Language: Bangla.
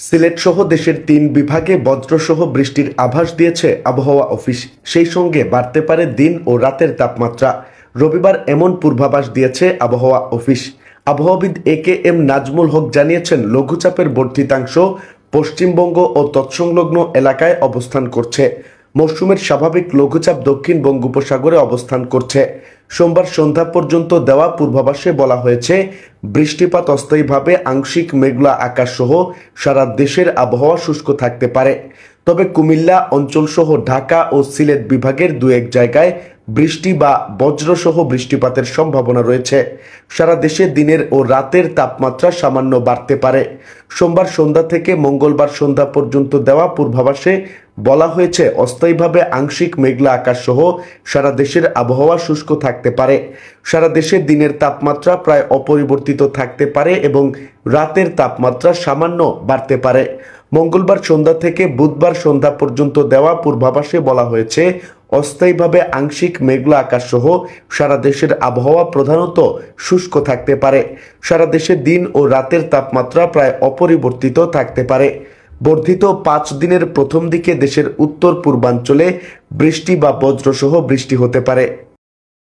সিলেট সহ দেশের ৩ বিভাগে বজ্রসহ বৃষ্টির আভাস দিয়েছে আবহাওয়া অফিস। সেই সঙ্গে বাড়তে পারে দিন ও রাতের তাপমাত্রা। রবিবার এমন পূর্বাভাস দিয়েছে আবহাওয়া অফিস। আবহাওয়াবিদ এ.কে.এম. নাজমুল হক জানিয়েছেন, লঘুচাপের বর্ধিতাংশ পশ্চিমবঙ্গ ও তৎসংলগ্ন এলাকায় অবস্থান করছে। মৌসুমের স্বাভাবিক লঘুচাপ দক্ষিণ বঙ্গোপসাগরে অবস্থান করছে। সোমবার সন্ধ্যা পর্যন্ত দেওয়া পূর্বাভাসে বলা হয়েছে, বৃষ্টিপাত অস্থায়ীভাবে আংশিক মেঘলা আকাশ সহ সারা দেশের আবহাওয়া শুষ্ক থাকতে পারে। তবে কুমিল্লা অঞ্চলসহ ঢাকা ও সিলেট বিভাগের দু এক জায়গায় বৃষ্টি বা বজ্রসহ বৃষ্টিপাতের সম্ভাবনা রয়েছে। সারা দেশে দিনের ও রাতের তাপমাত্রা সামান্য বাড়তে পারে। সোমবার সন্ধ্যা থেকে মঙ্গলবার সন্ধ্যা পর্যন্ত দেওয়া পূর্বাভাসে বলা হয়েছে, অস্থায়ীভাবে আংশিক মেঘলা আকাশ সহ সারা দেশের আবহাওয়া শুষ্ক থাকতে পারে। সারা দেশে দিনের তাপমাত্রা প্রায় অপরিবর্তিত থাকতে পারে এবং রাতের তাপমাত্রা সামান্য বাড়তে পারে। মঙ্গলবার সন্ধ্যা থেকে বুধবার সন্ধ্যা পর্যন্ত দেওয়া পূর্বাভাসে বলা হয়েছে, অস্থায়ীভাবে আংশিক মেঘলা আকাশ সহ সারা দেশের আবহাওয়া প্রধানত শুষ্ক থাকতে পারে। সারা দেশে দিন ও রাতের তাপমাত্রা প্রায় অপরিবর্তিত থাকতে পারে। বর্ধিত 5 দিনের প্রথম দিকে দেশের উত্তর পূর্বাঞ্চলে বৃষ্টি বা বজ্রসহ বৃষ্টি হতে পারে।